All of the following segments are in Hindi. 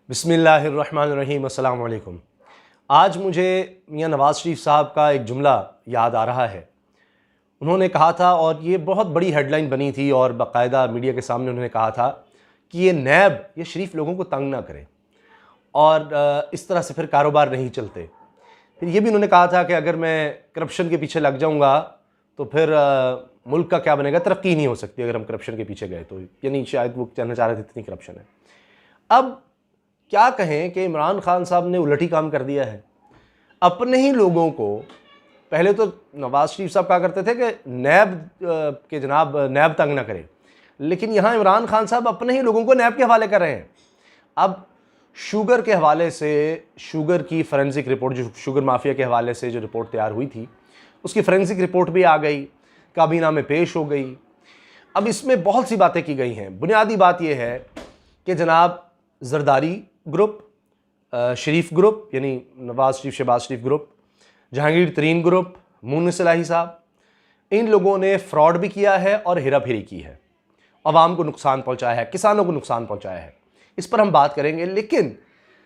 बिस्मिल्लाहिर्रहमानिर्रहीम अस्सलाम वालेकुम। आज मुझे मियां नवाज़ शरीफ साहब का एक जुमला याद आ रहा है। उन्होंने कहा था, और ये बहुत बड़ी हेडलाइन बनी थी और बाकायदा मीडिया के सामने उन्होंने कहा था कि ये नैब ये शरीफ लोगों को तंग ना करे और इस तरह से फिर कारोबार नहीं चलते। फिर ये भी उन्होंने कहा था कि अगर मैं करप्शन के पीछे लग जाऊंगा तो फिर मुल्क का क्या बनेगा, तरक्की नहीं हो सकती अगर हम करप्शन के पीछे गए तो। यानी शायद वो कहना चाह रहे थे इतनी करप्शन है। अब क्या कहें कि इमरान खान साहब ने उलट ही काम कर दिया है। अपने ही लोगों को, पहले तो नवाज शरीफ साहब कहा करते थे कि नैब के जनाब नैब तंग ना करे, लेकिन यहाँ इमरान खान साहब अपने ही लोगों को नैब के हवाले कर रहे हैं। अब शुगर के हवाले से, शुगर की फॉरेंसिक रिपोर्ट, जो शुगर माफिया के हवाले से जो रिपोर्ट तैयार हुई थी, उसकी फॉरेंसिक रिपोर्ट भी आ गई, काबीना में पेश हो गई। अब इसमें बहुत सी बातें की गई हैं। बुनियादी बात यह है कि जनाब जरदारी ग्रुप, शरीफ ग्रुप यानी नवाज शरीफ शहबाज शरीफ ग्रुप, जहांगीर तरीन ग्रुप, मून सलाही साहब, इन लोगों ने फ्रॉड भी किया है और हेरा फेरी की है, अवाम को नुकसान पहुंचाया है, किसानों को नुकसान पहुंचाया है। इस पर हम बात करेंगे, लेकिन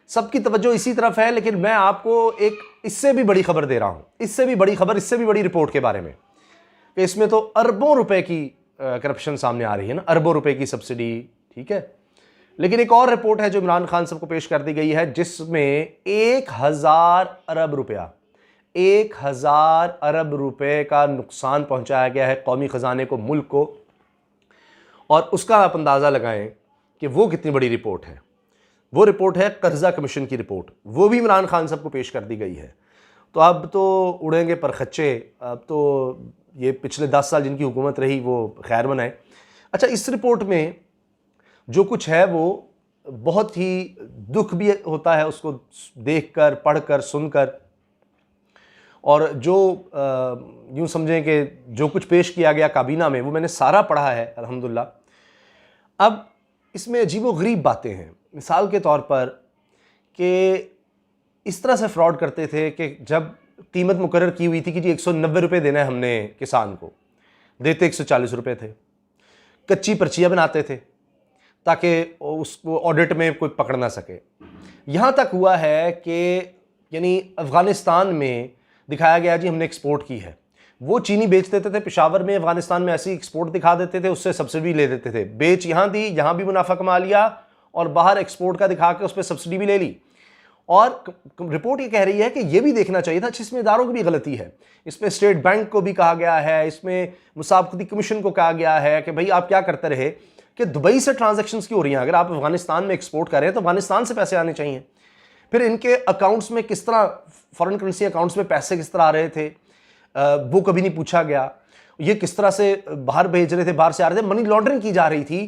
सबकी तवज्जो इसी तरफ है। लेकिन मैं आपको एक इससे भी बड़ी खबर दे रहा हूं, इससे भी बड़ी खबर, इससे भी बड़ी रिपोर्ट के बारे में, कि इसमें तो अरबों रुपए की करप्शन सामने आ रही है ना, अरबों रुपए की सब्सिडी, ठीक है। लेकिन एक और रिपोर्ट है जो इमरान खान साहब को पेश कर दी गई है, जिसमें 1000 अरब रुपया, 1000 अरब रुपए का नुकसान पहुंचाया गया है कौमी खजाने को, मुल्क को। और उसका आप अंदाज़ा लगाएं कि वो कितनी बड़ी रिपोर्ट है। वो रिपोर्ट है कर्जा कमीशन की रिपोर्ट, वो भी इमरान खान साहब को पेश कर दी गई है। तो अब तो उड़ेंगे पर खच्चे। अब तो ये पिछले 10 साल जिनकी हुकूमत रही वो खैर बनाए। अच्छा, इस रिपोर्ट में जो कुछ है वो बहुत ही दुख भी होता है उसको देखकर, पढ़कर, सुनकर। और जो यूँ समझें कि जो कुछ पेश किया गया काबीना में, वो मैंने सारा पढ़ा है अल्हम्दुलिल्लाह। अब इसमें अजीबोगरीब बातें हैं। मिसाल के तौर पर कि इस तरह से फ्रॉड करते थे कि जब कीमत मुकर्रर की हुई थी कि जी 190 रुपये देना है हमने किसान को, देते 140 रुपये थे। कच्ची पर्चियाँ बनाते थे ताकि उसको ऑडिट में कोई पकड़ ना सके। यहाँ तक हुआ है कि यानी अफ़गानिस्तान में दिखाया गया जी हमने एक्सपोर्ट की है, वो चीनी बेच देते थे पेशावर में, अफ़गानिस्तान में ऐसी एक्सपोर्ट दिखा देते थे, उससे सब्सिडी ले देते थे। बेच यहाँ दी, यहाँ भी मुनाफा कमा लिया, और बाहर एक्सपोर्ट का दिखा के उस पर सब्सिडी भी ले ली। और रिपोर्ट ये कह रही है कि ये भी देखना चाहिए था, इसमें इदारों की भी गलती है। इसमें स्टेट बैंक को भी कहा गया है, इसमें मुसाबकती कमीशन को कहा गया है कि भाई आप क्या करते रहे कि दुबई से ट्रांजैक्शंस क्यों हो रही हैं। अगर आप अफगानिस्तान में एक्सपोर्ट कर रहे हैं तो अफगानिस्तान से पैसे आने चाहिए। फिर इनके अकाउंट्स में किस तरह, फॉरेन करेंसी अकाउंट्स में पैसे किस तरह आ रहे थे, वो कभी नहीं पूछा गया। ये किस तरह से बाहर भेज रहे थे, बाहर से आ रहे थे, मनी लॉन्ड्रिंग की जा रही थी।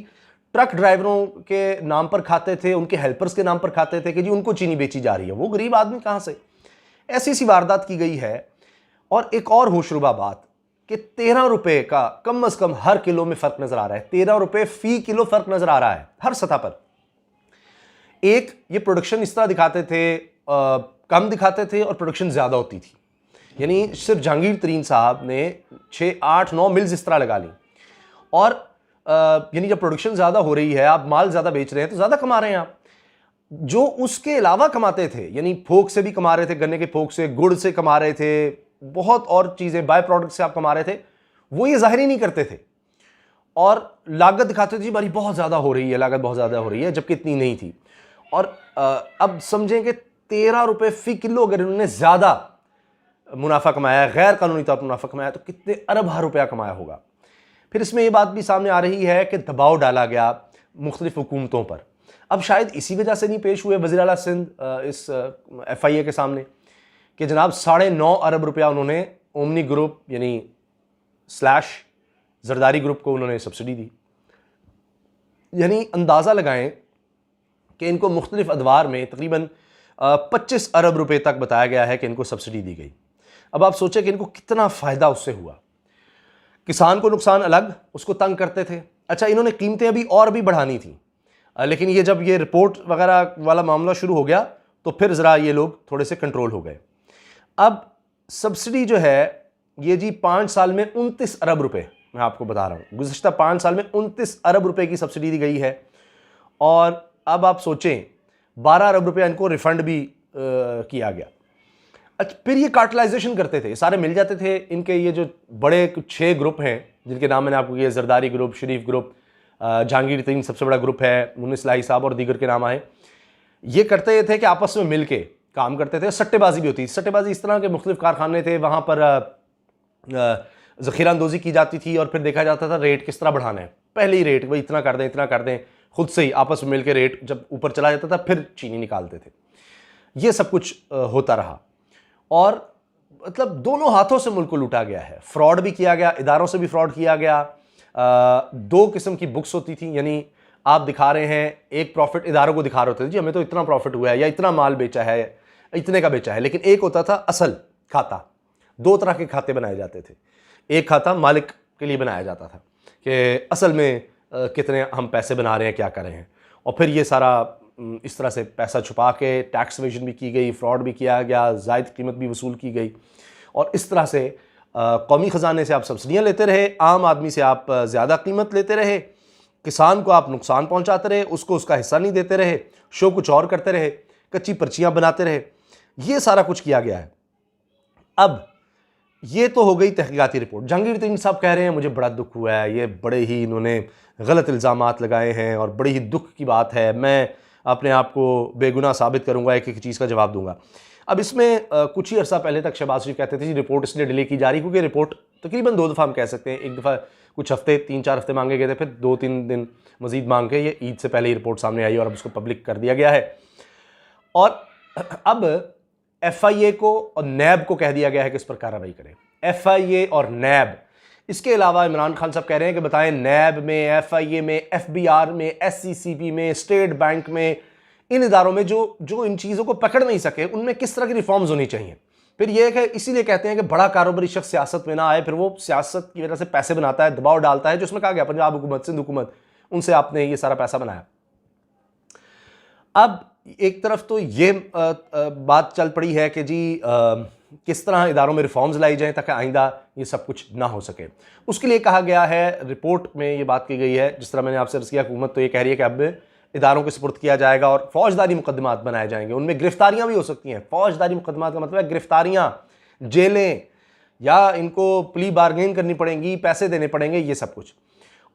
ट्रक ड्राइवरों के नाम पर खाते थे, उनके हेल्पर्स के नाम पर खाते थे कि जी उनको चीनी बेची जा रही है। वो गरीब आदमी कहाँ से, ऐसी सी वारदात की गई है। और एक और होशरुबा बात कि 13 रुपए का कम से कम हर किलो में फर्क नजर आ रहा है। 13 रुपए फी किलो फर्क नजर आ रहा है हर सतह पर। एक ये प्रोडक्शन इस तरह दिखाते थे, कम दिखाते थे और प्रोडक्शन ज्यादा होती थी। यानी सिर्फ जहांगीर तरीन साहब ने 6, 8, 9 मिल्स इस तरह लगा ली। और यानी जब प्रोडक्शन ज्यादा हो रही है, आप माल ज्यादा बेच रहे हैं तो ज्यादा कमा रहे हैं आप। जो उसके अलावा कमाते थे, यानी फोक से भी कमा रहे थे, गन्ने के फोक से, गुड़ से कमा रहे थे, बहुत और चीजें बाय प्रोडक्ट से आप कमा रहे थे, वो ये जाहिर ही नहीं करते थे। और लागत दिखाते थे जी हमारी बहुत ज्यादा हो रही है, लागत बहुत ज्यादा हो रही है, जबकि इतनी नहीं थी। और अब समझें कि 13 रुपए फी किलो अगर इन्होंने ज्यादा मुनाफा कमाया, गैर कानूनी तौर पर मुनाफा कमाया, तो कितने अरब हर रुपया कमाया होगा। फिर इसमें यह बात भी सामने आ रही है कि दबाव डाला गया मुख्तलिफ हुकूमतों पर। अब शायद इसी वजह से नहीं पेश हुए वज़ीर आला सिंध इस FIA के सामने कि जनाब 9.5 अरब रुपया उन्होंने ओमनी ग्रुप यानी स्लैश जरदारी ग्रुप को उन्होंने सब्सिडी दी। यानी अंदाज़ा लगाएं कि इनको मुख्तलिफ अदवार में तकरीबन 25 अरब रुपए तक बताया गया है कि इनको सब्सिडी दी गई। अब आप सोचें कि इनको कितना फ़ायदा उससे हुआ। किसान को नुकसान अलग, उसको तंग करते थे। अच्छा, इन्होंने कीमतें अभी और भी बढ़ानी थी, लेकिन ये जब ये रिपोर्ट वगैरह वाला मामला शुरू हो गया तो फिर ज़रा ये लोग थोड़े से कंट्रोल हो गए। अब सब्सिडी जो है ये जी 5 साल में 29 अरब रुपए, मैं आपको बता रहा हूँ, गुज़िश्ता 5 साल में 29 अरब रुपए की सब्सिडी दी गई है। और अब आप सोचें 12 अरब रुपया इनको रिफंड भी किया गया। अच्छा, फिर ये कार्टलाइजेशन करते थे, सारे मिल जाते थे। इनके ये जो बड़े 6 ग्रुप हैं जिनके नाम मैंने आपको किए, जरदारी ग्रुप, शरीफ ग्रुप, जहांगीर तरीन सबसे बड़ा ग्रुप है, मुन्निस इलाही साहब और दीगर के नाम आए। ये करते ये थे कि आपस में मिल के काम करते थे। सट्टेबाजी भी होती थी। सट्टेबाजी इस तरह के मुख्तलिफ कारखाने थे, वहाँ पर ज़ख़ीरा अंदोज़ी की जाती थी और फिर देखा जाता था रेट किस तरह बढ़ाना है। पहले ही रेट भाई इतना कर दें, इतना कर दें, खुद से ही आपस में मिल के रेट जब ऊपर चला जाता था फिर चीनी निकालते थे। ये सब कुछ होता रहा और मतलब दोनों हाथों से मुल्क को लूटा गया है। फ्रॉड भी किया गया, इदारों से भी फ्रॉड किया गया। 2 किस्म की बुक्स होती थी, यानी आप दिखा रहे हैं, एक प्रॉफिट इदारों को दिखा रहे होते थे, जी हमें तो इतना प्रॉफिट हुआ है या इतना माल बेचा है, इतने का बेचा है। लेकिन एक होता था असल खाता। 2 तरह के खाते बनाए जाते थे। एक खाता मालिक के लिए बनाया जाता था कि असल में कितने हम पैसे बना रहे हैं, क्या कर रहे हैं, और फिर ये सारा इस तरह से पैसा छुपा के टैक्स इवेजन भी की गई, फ्रॉड भी किया गया, ज़ायद कीमत भी वसूल की गई और इस तरह से कौमी ख़जाने से आप सब्सिडियाँ लेते रहे, आम आदमी से आप ज़्यादा कीमत लेते रहे, किसान को आप नुकसान पहुंचाते रहे, उसको उसका हिस्सा नहीं देते रहे, शो कुछ और करते रहे, कच्ची पर्चियां बनाते रहे। ये सारा कुछ किया गया है। अब ये तो हो गई तहकीकाती रिपोर्ट। जहांगीर तरीन साहब कह रहे हैं मुझे बड़ा दुख हुआ है, ये बड़े ही इन्होंने गलत इल्ज़ामात लगाए हैं और बड़ी ही दुख की बात है, मैं अपने आप को बेगुनाह साबित करूंगा, एक एक चीज़ का जवाब दूंगा। अब इसमें कुछ ही अर्सा पहले तक शहबाज शरीफ कहते थे जी रिपोर्ट इसलिए डिले की जा रही क्योंकि रिपोर्ट तकरीबन 2 दफ़ा हम कह सकते हैं, एक दफ़ा कुछ हफ्ते 3-4 हफ्ते मांगे गए थे, फिर 2-3 दिन मजीद मांग के ये ईद से पहले ही रिपोर्ट सामने आई और अब उसको पब्लिक कर दिया गया है। और अब FIA को और नैब को कह दिया गया है कि इस पर कार्रवाई करें। FIA और नैब, इसके अलावा इमरान खान साहब कह रहे हैं कि बताएं नैब में, FIA में, FBR में, SCCP में, स्टेट बैंक में, इन इदारों में जो इन चीज़ों को पकड़ नहीं सके उनमें किस तरह की रिफॉर्म्स होनी चाहिए। फिर यह है इसीलिए कहते हैं कि बड़ा कारोबारी शख्स सियासत में ना आए, फिर वो सियासत की वजह से पैसे बनाता है, दबाव डालता है, जो उसमें कहा गया पंजाब हुकूमत, सिंध हुकूमत, उनसे आपने ये सारा पैसा बनाया। अब एक तरफ तो ये बात चल पड़ी है कि जी किस तरह इदारों में रिफॉर्म्स लाई जाएं ताकि आइंदा ये सब कुछ ना हो सके। उसके लिए कहा गया है, रिपोर्ट में ये बात की गई है, जिस तरह मैंने आपसे अर्ज़ किया, हुकूमत तो ये कह रही है कि अब इदारों के सुपुर्द किया जाएगा और फौजदारी मुकदमात बनाए जाएंगे, उनमें गिरफ्तारियां भी हो सकती हैं। फौजदारी मुकदमात का मतलब है गिरफ्तारियां, जेलें, या इनको प्ली बार्गेन करनी पड़ेंगी, पैसे देने पड़ेंगे, ये सब कुछ।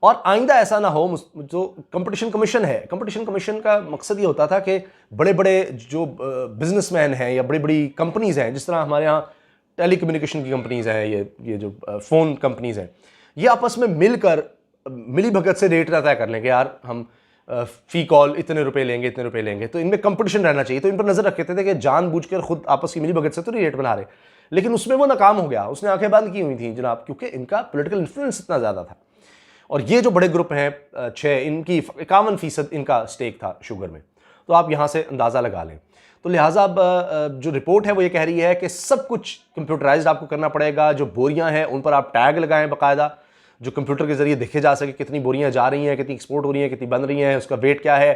और आइंदा ऐसा ना हो। जो कंपटीशन कमीशन है, कंपटीशन कमीशन का मकसद ये होता था कि बड़े बड़े जो बिजनेसमैन हैं या बड़ी बड़ी कंपनीज़ हैं, जिस तरह हमारे यहाँ टेली कम्युनिकेशन की कंपनीज़ हैं, ये जो फ़ोन कंपनीज़ हैं, ये आपस में मिलकर मिली भगत से रेट तय कर लेंगे, यार हम फ़ी कॉल इतने रुपए लेंगे, इतने रुपए लेंगे, तो इनमें कंपटीशन रहना चाहिए। तो इन पर नज़र रखते थे कि जानबूझकर खुद आपस की मिली भगत से तो नहीं रेट बना रहे, लेकिन उसमें वो नाकाम हो गया, उसने आंखें बंद की हुई थी जनाब, क्योंकि इनका पॉलिटिकल इन्फ्लुएंस इतना ज़्यादा था। और ये जो बड़े ग्रुप हैं 6, इनकी 51% इनका स्टेक था शुगर में, तो आप यहाँ से अंदाज़ा लगा लें। तो लिहाजा अब जो रिपोर्ट है वो ये कह रही है कि सब कुछ कंप्यूटराइज्ड आपको करना पड़ेगा। जो बोरियां हैं उन पर आप टैग लगाएं बाकायदा, जो कंप्यूटर के ज़रिए देखे जा सके कितनी बोरियां जा रही हैं, कितनी एक्सपोर्ट हो रही हैं, कितनी बन रही हैं, उसका वेट क्या है।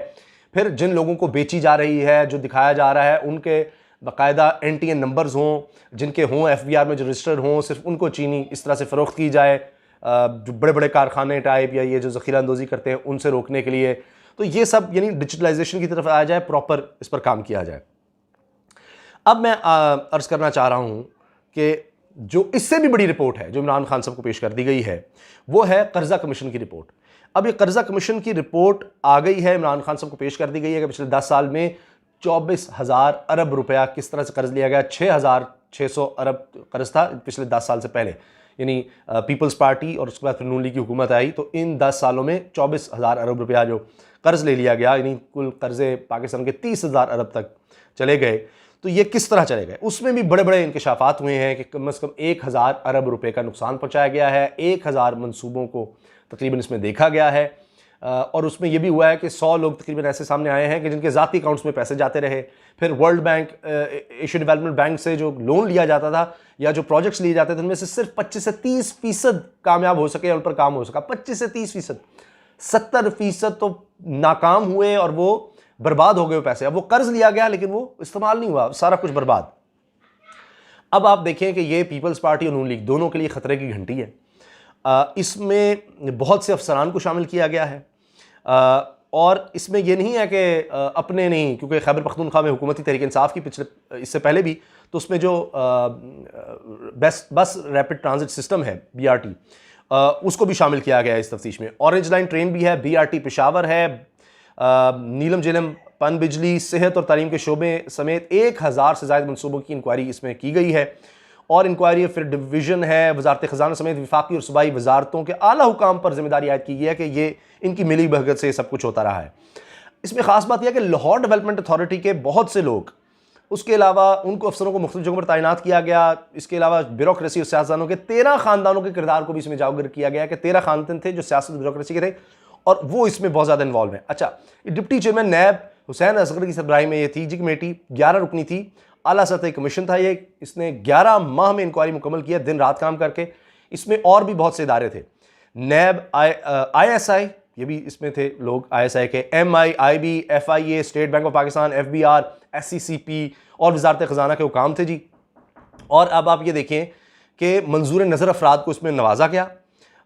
फिर जिन लोगों को बेची जा रही है, जो दिखाया जा रहा है, उनके बाकायदा NTN नंबर्स हों, जिनके हों FBR में जो रजिस्टर्ड हों, सिर्फ उनको चीनी इस तरह से फ़रोख्त की जाए, जो बड़े बड़े कारखाने टाइप या ये जो ज़ख़ीरा अंदोज़ी करते हैं उनसे रोकने के लिए। तो ये सब यानी डिजिटलाइजेशन की तरफ आया जाए, प्रॉपर इस पर काम किया जाए। अब मैं अर्ज़ करना चाह रहा हूँ कि जो इससे भी बड़ी रिपोर्ट है जो इमरान खान साहब को पेश कर दी गई है, वो है कर्जा कमीशन की रिपोर्ट। अब ये कर्जा कमीशन की रिपोर्ट आ गई है, इमरान खान साहब को पेश कर दी गई है कि पिछले 10 साल में 24,000 अरब रुपया किस तरह से कर्ज लिया गया। 6,600 अरब कर्ज था पिछले 10 साल से पहले, यानी पीपल्स पार्टी और उसके बाद फिर नून लीग की हुकूमत आई, तो इन 10 सालों में 24,000 अरब रुपया जो कर्ज ले लिया गया, यानी कुल कर्जे पाकिस्तान के 30,000 अरब तक चले गए। तो ये किस तरह चले गए, उसमें भी बड़े बड़े इंकशाफात हुए हैं कि कम अज़ कम 1,000 अरब रुपए का नुकसान पहुंचाया गया है। 1,000 मंसूबों को तकरीबन इसमें देखा गया है और उसमें यह भी हुआ है कि 100 लोग तकरीबन ऐसे सामने आए हैं कि जिनके ज़ाती अकाउंट्स में पैसे जाते रहे। फिर world bank, Asia development bank से जो लोन लिया जाता था या जो प्रोजेक्ट्स लिए जाते थे, उनमें से सिर्फ 25 से 30% कामयाब हो सके, उन पर काम हो सका। 25 से 30%, 70% तो नाकाम हुए और वो बर्बाद हो गए पैसे। अब वो कर्ज लिया गया लेकिन वो इस्तेमाल नहीं हुआ, सारा कुछ बर्बाद। अब आप देखें कि ये पीपल्स पार्टी और नून लीग दोनों के लिए खतरे की घंटी है। इसमें बहुत से अफसरान को शामिल किया गया है। और इसमें यह नहीं है कि अपने नहीं, क्योंकि खैबर पख्तूनख्वा में हुकूमती तहरीक इंसाफ की पिछले इससे पहले भी, तो उसमें जो बस रैपिड ट्रांजिट सिस्टम है BRT, उसको भी शामिल किया गया है इस तफ्तीश में। ऑरेंज लाइन ट्रेन भी है, BRT पेशावर है, नीलम झेलम पन बिजली, सेहत और तालीम के शोबे समेत 1000 से ज़ायद मनसूबों की इंक्वायरी इसमें की गई है। और इंक्वायरी फिर डिवीज़न है, वजारत ख़जाना समेत वफाकी और सूबाई वजारतों के आला हुकाम पर जिम्मेदारी आयद की गई है कि ये इनकी मिली भगत से सब कुछ होता रहा है। इसमें ख़ास बात यह है कि लाहौर डेवलपमेंट अथॉरिटी के बहुत से लोग, उसके अलावा उनको अफसरों को मुख्तलिफ जगहों पर तैनात किया गया। इसके अलावा ब्यूरोक्रेसी और सियासतदानों के 13 ख़ानदानों के किरदार को भी इसमें उजागर किया गया कि 13 ख़ानदान थे जो सियासत ब्यूरोक्रेसी के थे और वो इसमें बहुत ज़्यादा इन्वॉल्व हैं। अच्छा, डिप्टी चेयरमैन नैब हुसैन असगर की सरबराही में ये थी जी कमेटी, 11 रुकनी थी, आला सतह कमीशन था ये, इसने 11 माह में इंक्वायरी मुकम्मल किया, दिन रात काम करके। इसमें और भी बहुत से इदारे थे, नैब, ISI, ये भी इसमें थे लोग ISI के, MI, IB, FIA, state bank of Pakistan, FBR, SCCP और वजारत ख़जाना के हुकाम थे जी। और अब आप ये देखें कि मंजूर नज़र अफराद को इसमें नवाजा गया,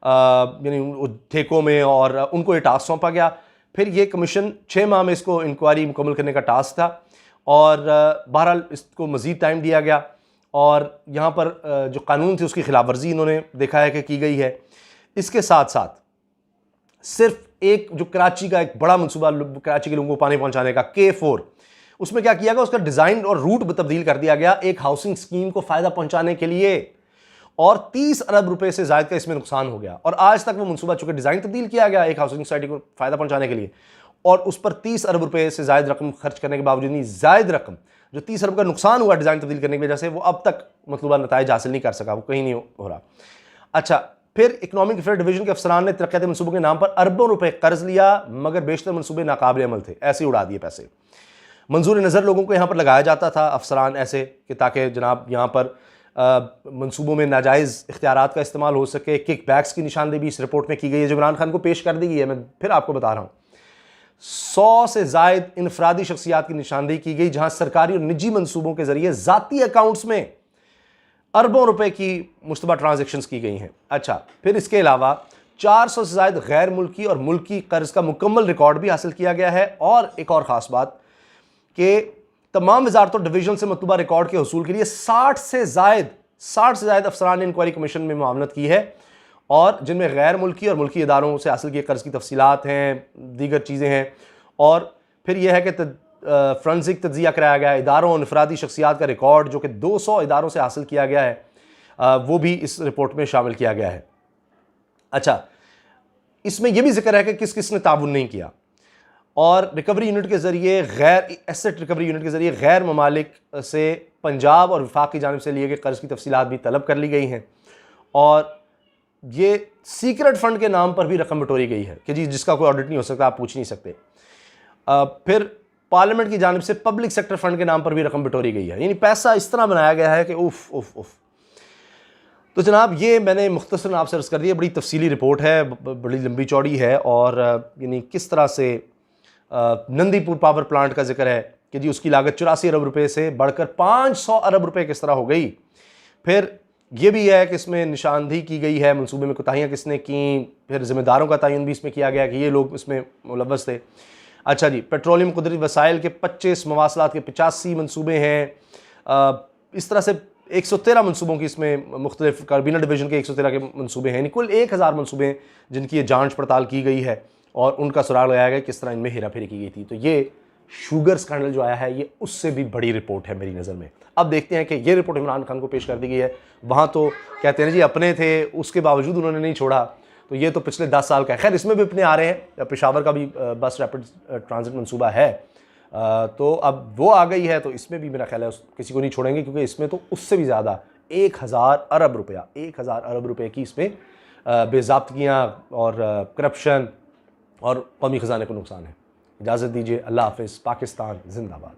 यानी ठेकों में, और उनको ये टास्क सौंपा गया। फिर ये कमीशन 6 माह में इसको इंक्वायरी मुकम्मल करने का टास्क था और बहरहाल इसको मज़ीद टाइम दिया गया। और यहाँ पर जो कानून थे उसकी खिलाफ वर्जी इन्होंने देखा है कि की गई है। इसके साथ साथ सिर्फ एक जो कराची का एक बड़ा मनसूबा कराची के लोगों को पानी पहुँचाने का, K4, उसमें क्या किया गया, उसका डिज़ाइन और रूट तब्दील कर दिया गया एक हाउसिंग स्कीम को फ़ायदा पहुँचाने के लिए, और 30 अरब रुपए से ज़ायद का इसमें नुकसान हो गया। और आज तक वो मनसूबा चूंकि डिज़ाइन तब्दील किया गया एक हाउसिंग सोसाइटी को फ़ायदा पहुँचाने के लिए, और उस पर 30 अरब रुपए से ज़ायद रकम खर्च करने के बावजूद, नहीं ज़ायद रकम, जो 30 अरब का नुकसान हुआ डिज़ाइन तब्दील करने की वजह से, वो अब तक मतलूबा नताइज हासिल नहीं कर सका, वो कहीं नहीं हो रहा। अच्छा, फिर इकनॉमिक अफेयर डिवीजन के अफसरान ने तरक्याती मनसूबों के नाम पर अरबों रुपए कर्ज लिया, मगर बेशतर मनसूबे नाकाबिल अमल थे, ऐसे उड़ा दिए पैसे। मंजूर नज़र लोगों को यहाँ पर लगाया जाता था, अफसरान ऐसे कि ताकि जनाब यहाँ पर मंसूबों में नाजायज़ इख्तियारात का इस्तेमाल हो सके। किक बैक्स की निशानदेही भी इस रिपोर्ट में की गई है जो इमरान खान को पेश कर दी गई है। मैं फिर आपको बता रहा हूँ, 100 से ज़ायद इनफरादी शख्सियात की निशानदेही की गई, जहाँ सरकारी और निजी मंसूबों के ज़रिए ज़ाती अकाउंट्स में अरबों रुपए की मुश्तबा ट्रांजेक्शन्स की गई हैं। अच्छा, फिर इसके अलावा 400 से ज़ायद गैर मुल्की और मुल्की कर्ज का मुकम्मल रिकॉर्ड भी हासिल किया गया है। और एक और ख़ास बात कि तमाम वजारतों डिवीजन से मतलूबा रिकॉर्ड के हसूल के लिए 60 से ज़ायद अफसरान ने इंक्वायरी कमीशन में मामलत की है, और जिनमें गैर मुल्की और मुल्की इदारों से हासिल किए कर्ज की तफसीलात हैं, दीगर चीज़ें हैं। और फिर यह है कि फ्रेंसिक तज्जिया कराया गया इदारों और इनफरादी शख्सियात का रिकॉर्ड जो कि 200 इदारों से हासिल किया गया है, वो भी इस रिपोर्ट में शामिल किया गया है। अच्छा, इसमें यह भी जिक्र है कि किस किस ने ताउन नहीं किया, और रिकवरी यूनिट के ज़रिए एसेट रिकवरी यूनिट के ज़रिए गैर ममालिक से पंजाब और वफाक की जानिब से लिए गए कर्ज की तफसीलात भी तलब कर ली गई हैं। और ये सीक्रेट फंड के नाम पर भी रकम बटोरी गई है कि जी जिसका कोई ऑडिट नहीं हो सकता, आप पूछ नहीं सकते। फिर पार्लियामेंट की जानिब से पब्लिक सेक्टर फंड के नाम पर भी रकम बटोरी गई है, यानी पैसा इस तरह बनाया गया है कि उफ उफ उफ। तो जनाब, ये मैंने मुख्तसर आपसे अर्ज़ कर दिया, बड़ी तफसीली रिपोर्ट है, बड़ी लंबी चौड़ी है, और यानी किस तरह से नंदीपुर पावर प्लांट का जिक्र है कि जी उसकी लागत 84 अरब रुपए से बढ़कर 500 अरब रुपए किस तरह हो गई। फिर यह भी है कि इसमें निशानदेही की गई है मंसूबे में कोताहियाँ किसने की, फिर जिम्मेदारों का तयन भी इसमें किया गया कि ये लोग इसमें मुलव्वस थे। अच्छा जी, पेट्रोलियम कुदरती वसाइल के 25, मवासलात के 85 मनसूबे हैं। इस तरह से 113 मनसूबों की इसमें मुख्तलिफ कार्बिना डिवीजन के 113 के मनसूबे हैं, कुल 1000 मनसूबे हैं जिनकी ये जाँच पड़ताल की गई है और उनका सुराग लगाया गया किस तरह इनमें हेरा फेरी की गई थी। तो ये शुगर स्कैंडल जो आया है ये उससे भी बड़ी रिपोर्ट है मेरी नज़र में। अब देखते हैं कि ये रिपोर्ट इमरान खान को पेश कर दी गई है, वहाँ तो कहते हैं जी अपने थे, उसके बावजूद उन्होंने नहीं छोड़ा, तो ये तो पिछले 10 साल का है। खैर, इसमें भी अपने आ रहे हैं, पेशावर का भी बस रैपिड ट्रांजिट मनसूबा है, तो अब वो आ गई है, तो इसमें भी मेरा ख्याल है किसी को नहीं छोड़ेंगे, क्योंकि इसमें तो उससे भी ज़्यादा 1000 अरब रुपये की इसमें बेज़ाब्तगियाँ और करप्शन और कौमी ख़जाने को नुकसान है। इजाज़त दीजिए, अल्लाह हाफ़िज़। पाकिस्तान जिंदाबाद।